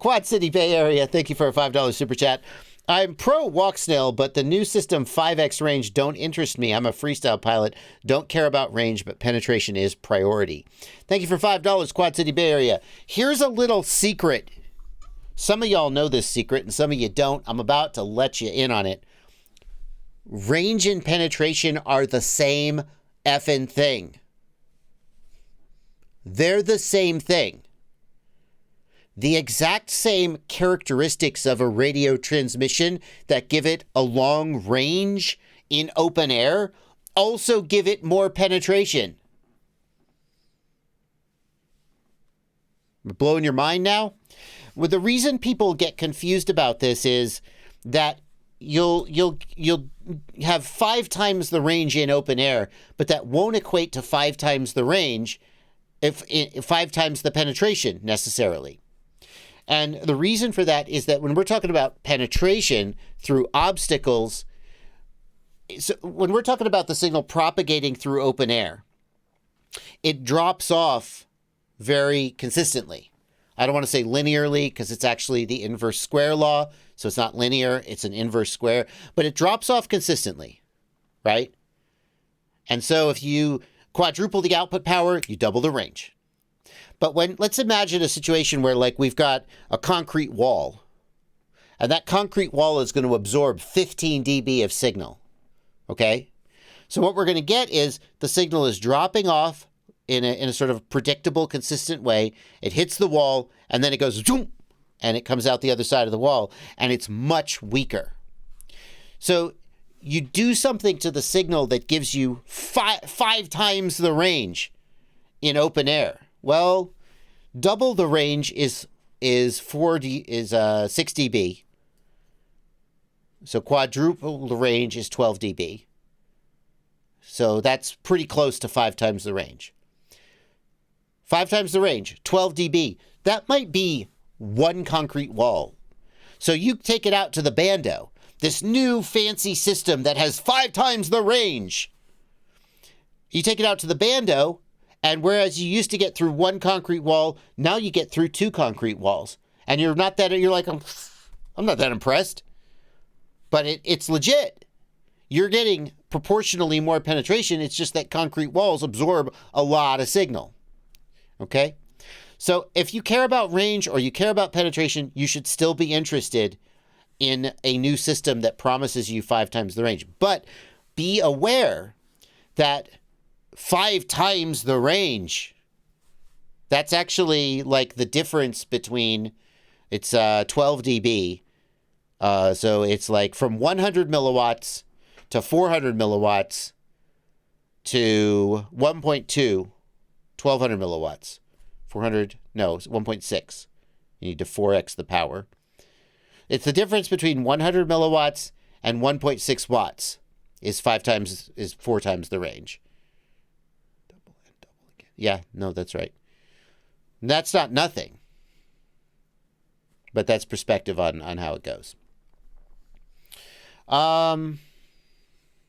Quad City Bay Area, thank you for a $5 super chat. I'm pro walk snail, but the new system 5X range don't interest me. I'm a freestyle pilot. Don't care about range, but penetration is priority. Thank you for $5, Quad City Bay Area. Here's a little secret. Some of y'all know this secret, and some of you don't. I'm about to let you in on it. Range and penetration are the same effing thing. They're the same thing. The exact same characteristics of a radio transmission that give it a long range in open air also give it more penetration. Blowing your mind now? Well, the reason people get confused about this is that you'll have 5 times the range in open air, but that won't equate to 5 times the range if 5 times the penetration necessarily. And the reason for that is that when we're talking about penetration through obstacles, so when we're talking about the signal propagating through open air, it drops off very consistently. I don't want to say linearly because it's actually the inverse square law. So it's not linear, it's an inverse square, but it drops off consistently, right? And so if you quadruple the output power, you double the range. But let's imagine a situation where like we've got a concrete wall, and that concrete wall is going to absorb 15 dB of signal, okay? So what we're going to get is the signal is dropping off in a sort of predictable, consistent way. It hits the wall, and then it goes zoom, and it comes out the other side of the wall, and it's much weaker. So you do something to the signal that gives you five times the range in open air. Well, double the range is 6 dB. So quadruple the range is 12 dB. So that's pretty close to 5 times the range. 5 times the range, 12 dB. That might be one concrete wall. So you take it out to the bando, this new fancy system that has 5 times the range. You take it out to the bando, and whereas you used to get through one concrete wall, now you get through 2 concrete walls. And you're like, I'm not that impressed. But it's legit. You're getting proportionally more penetration. It's just that concrete walls absorb a lot of signal. Okay? So if you care about range or you care about penetration, you should still be interested in a new system that promises you 5 times the range. But be aware that 5 times the range, that's actually like the difference between, it's 12 dB. So it's like from 100 milliwatts to 400 milliwatts to 1.2, 1200 milliwatts. 1.6. You need to 4x the power. It's the difference between 100 milliwatts and 1.6 watts is 4 times the range. Double and double again. Yeah, no, that's right. That's not nothing. But that's perspective on how it goes.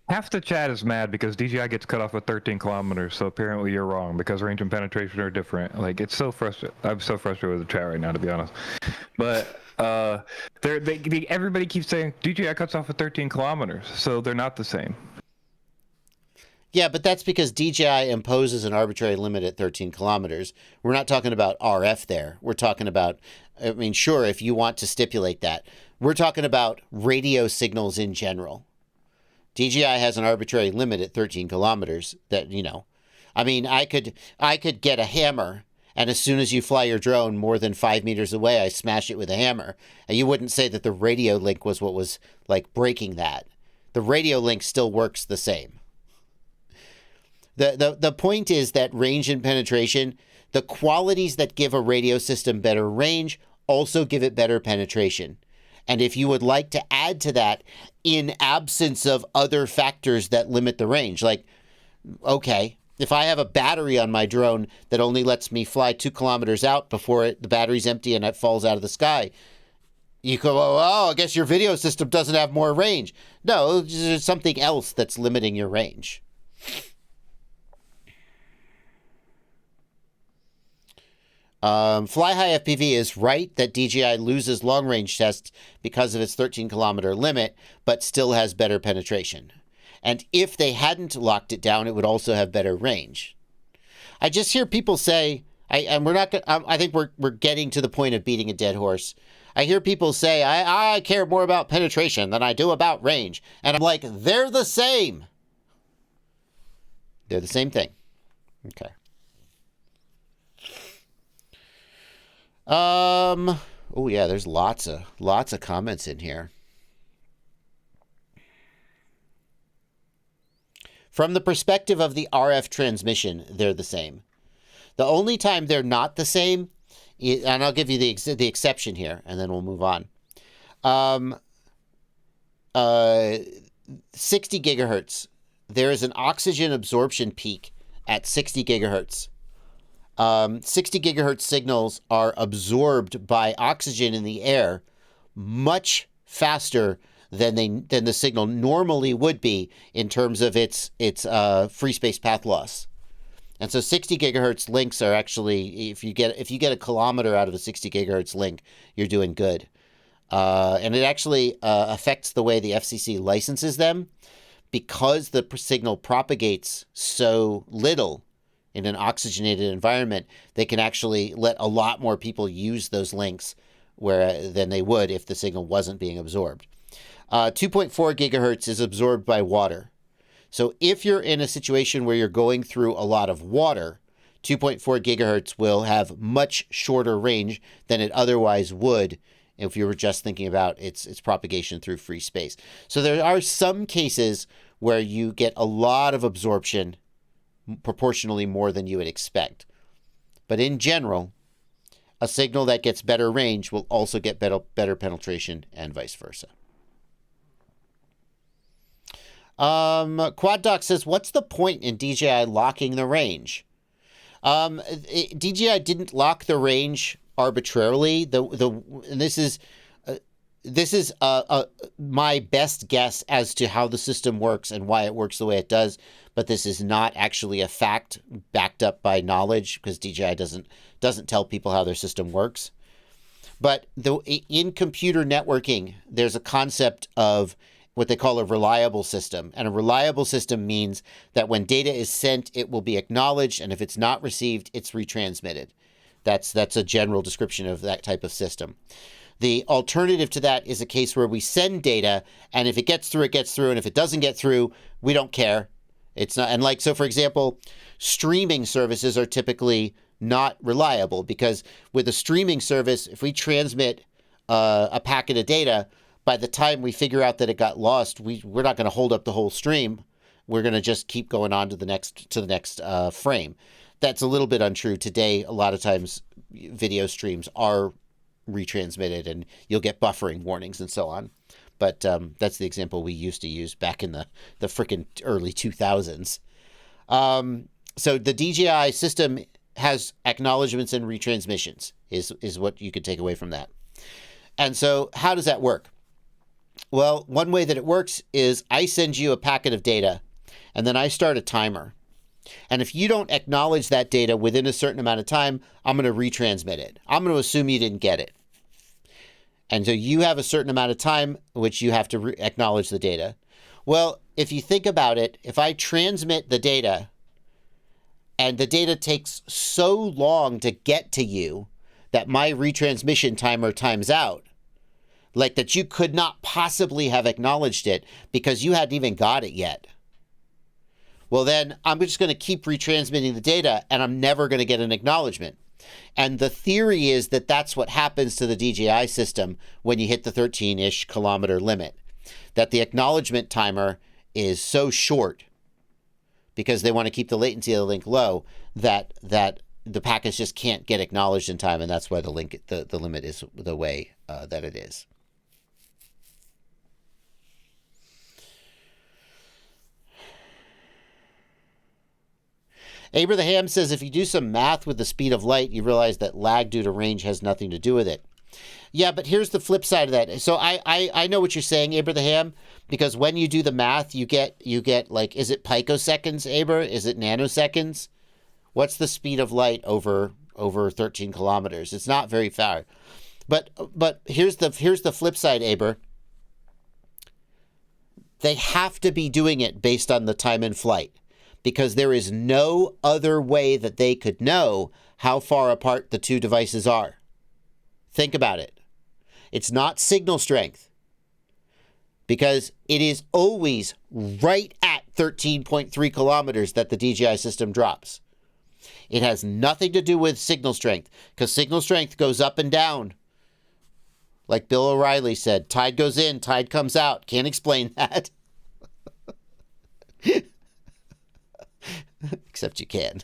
Half the chat is mad because DJI gets cut off at 13 kilometers, so apparently you're wrong because range and penetration are different. Like, it's so frustrating. I'm so frustrated with the chat right now, to be honest. But everybody keeps saying DJI cuts off at 13 kilometers, so they're not the same. Yeah, but that's because DJI imposes an arbitrary limit at 13 kilometers. We're not talking about RF there. We're talking about, I mean, sure, if you want to stipulate that. We're talking about radio signals in general. DJI has an arbitrary limit at 13 kilometers that, I mean, I could get a hammer, and as soon as you fly your drone more than 5 meters away, I smash it with a hammer. And you wouldn't say that the radio link was what was like breaking that. The radio link still works the same. The point is that range and penetration, the qualities that give a radio system better range also give it better penetration. And if you would like to add to that in absence of other factors that limit the range, like, okay, if I have a battery on my drone that only lets me fly 2 kilometers out before the battery's empty and it falls out of the sky, you go, oh, I guess your video system doesn't have more range. No, there's something else that's limiting your range. Fly High FPV is right that DJI loses long-range tests because of its 13-kilometer limit, but still has better penetration. And if they hadn't locked it down, it would also have better range. I just hear people say, I think we're getting to the point of beating a dead horse. I hear people say, I care more about penetration than I do about range. And I'm like, they're the same. They're the same thing. Okay. Oh yeah, there's lots of comments in here. From the perspective of the RF transmission, they're the same. The only time they're not the same, and I'll give you the exception here, and then we'll move on. 60 gigahertz. There is an oxygen absorption peak at 60 gigahertz. 60 gigahertz signals are absorbed by oxygen in the air much faster than the signal normally would be in terms of its free space path loss. And so 60 gigahertz links are actually, if you get a kilometer out of a 60 gigahertz link, you're doing good. And it actually affects the way the FCC licenses them, because the signal propagates so little in an oxygenated environment. They can actually let a lot more people use those links than they would if the signal wasn't being absorbed. 2.4 gigahertz is absorbed by water. So if you're in a situation where you're going through a lot of water, 2.4 gigahertz will have much shorter range than it otherwise would if you were just thinking about its propagation through free space. So there are some cases where you get a lot of absorption, proportionally more than you would expect. But in general, a signal that gets better range will also get better penetration, and vice versa. QuadDoc says, what's the point in DJI locking the range? DJI didn't lock the range arbitrarily. And this is my best guess as to how the system works and why it works the way it does. But this is not actually a fact backed up by knowledge, because DJI doesn't tell people how their system works. But in computer networking, there's a concept of what they call a reliable system. And a reliable system means that when data is sent, it will be acknowledged, and if it's not received, it's retransmitted. That's a general description of that type of system. The alternative to that is a case where we send data, and if it gets through, it gets through, and if it doesn't get through, we don't care. It's not, and so for example, streaming services are typically not reliable, because with a streaming service, if we transmit a packet of data, by the time we figure out that it got lost, we're not going to hold up the whole stream. We're going to just keep going on to the next frame. That's a little bit untrue today. A lot of times, video streams are retransmitted, and you'll get buffering warnings and so on. But that's the example we used to use back in the frickin' early 2000s. So the DJI system has acknowledgments and retransmissions is what you could take away from that. And so how does that work? Well, one way that it works is I send you a packet of data, and then I start a timer. And if you don't acknowledge that data within a certain amount of time, I'm going to retransmit it. I'm going to assume you didn't get it. And so you have a certain amount of time which you have to acknowledge the data. Well, if you think about it, if I transmit the data and the data takes so long to get to you that my retransmission timer times out, like that you could not possibly have acknowledged it because you hadn't even got it yet. Well, then I'm just going to keep retransmitting the data, and I'm never going to get an acknowledgement. And the theory is that that's what happens to the DJI system when you hit the 13-ish kilometer limit, that the acknowledgement timer is so short because they want to keep the latency of the link low that the packets just can't get acknowledged in time, and that's why the limit is the way that it is. Abraham says, if you do some math with the speed of light, you realize that lag due to range has nothing to do with it. Yeah, but here's the flip side of that. So I know what you're saying, Abraham, because when you do the math, you get like, is it picoseconds, Aber? Is it nanoseconds? What's the speed of light over over 13 kilometers. It's not very far. But here's the flip side, Aber. They have to be doing it based on the time in flight, because there is no other way that they could know how far apart the two devices are. Think about it. It's not signal strength, because it is always right at 13.3 kilometers that the DJI system drops. It has nothing to do with signal strength, because signal strength goes up and down. Like Bill O'Reilly said, tide goes in, tide comes out. Can't explain that. Except you can.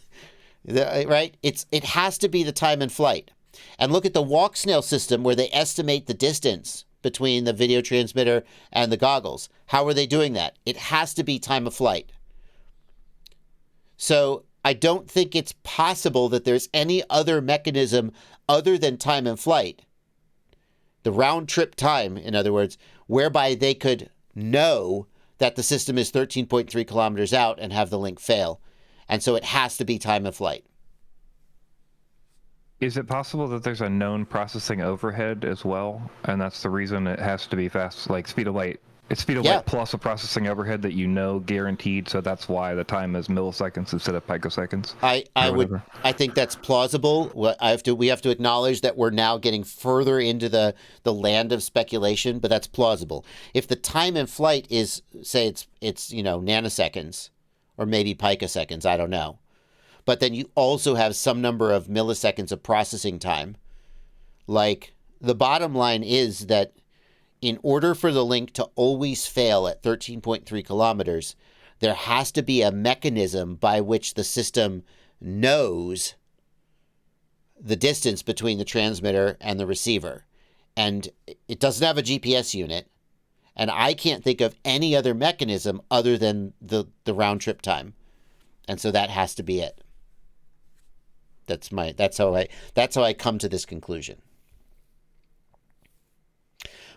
Right? It has to be the time in flight. And look at the walk snail system, where they estimate the distance between the video transmitter and the goggles. How are they doing that? It has to be time of flight. So I don't think it's possible that there's any other mechanism other than time in flight, the round trip time, in other words, whereby they could know that the system is 13.3 kilometers out and have the link fail. And so it has to be time of flight. Is it possible that there's a known processing overhead as well, and that's the reason it has to be fast, like speed of light? It's speed of light plus a processing overhead that guaranteed, so that's why the time is milliseconds instead of picoseconds. I think that's plausible. We have to acknowledge that we're now getting further into the land of speculation, but that's plausible. If the time in flight is, say, it's nanoseconds or maybe picoseconds, I don't know. But then you also have some number of milliseconds of processing time. Like, the bottom line is that in order for the link to always fail at 13.3 kilometers, there has to be a mechanism by which the system knows the distance between the transmitter and the receiver. And it doesn't have a GPS unit. And I can't think of any other mechanism other than the round trip time. And so that has to be it. That's how I come to this conclusion.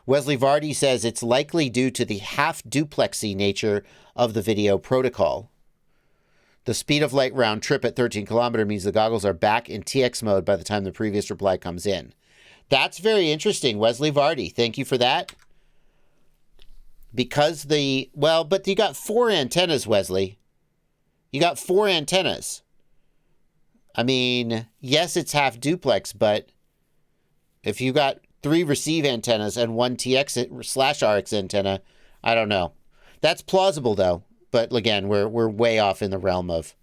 Wesley Vardy says it's likely due to the half-duplexy nature of the video protocol. The speed of light round trip at 13 kilometers means the goggles are back in TX mode by the time the previous reply comes in. That's very interesting, Wesley Vardy. Thank you for that. Because but you got 4 antennas, Wesley. You got 4 antennas. I mean, yes, it's half duplex, but if you got 3 receive antennas and 1 TX/RX antenna, I don't know. That's plausible, though. But again, we're way off in the realm of.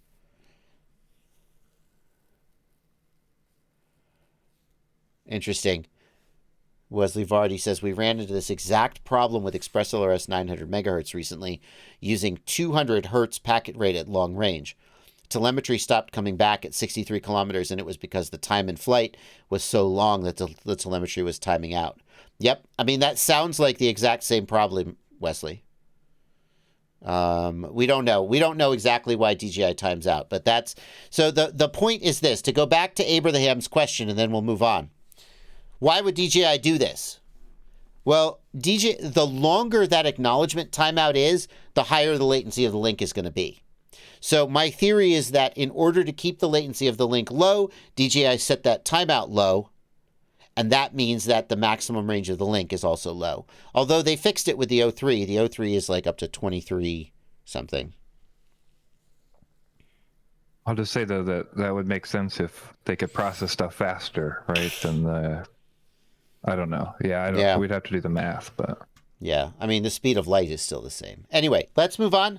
Interesting. Wesley Vardy says, we ran into this exact problem with ExpressLRS 900 megahertz recently using 200 hertz packet rate at long range. Telemetry stopped coming back at 63 kilometers, and it was because the time in flight was so long that the telemetry was timing out. Yep. I mean, that sounds like the exact same problem, Wesley. We don't know. We don't know exactly why DJI times out, but that's... So the point is this, to go back to Abraham's question, and then we'll move on. Why would DJI do this? Well, the longer that acknowledgement timeout is, the higher the latency of the link is going to be. So my theory is that in order to keep the latency of the link low, DJI set that timeout low, and that means that the maximum range of the link is also low. Although they fixed it with the O3. The O3 is like up to 23 something. I'll just say, though, that would make sense if they could process stuff faster, right? Than I don't know. Yeah, we'd have to do the math, but... Yeah, I mean, the speed of light is still the same. Anyway, let's move on.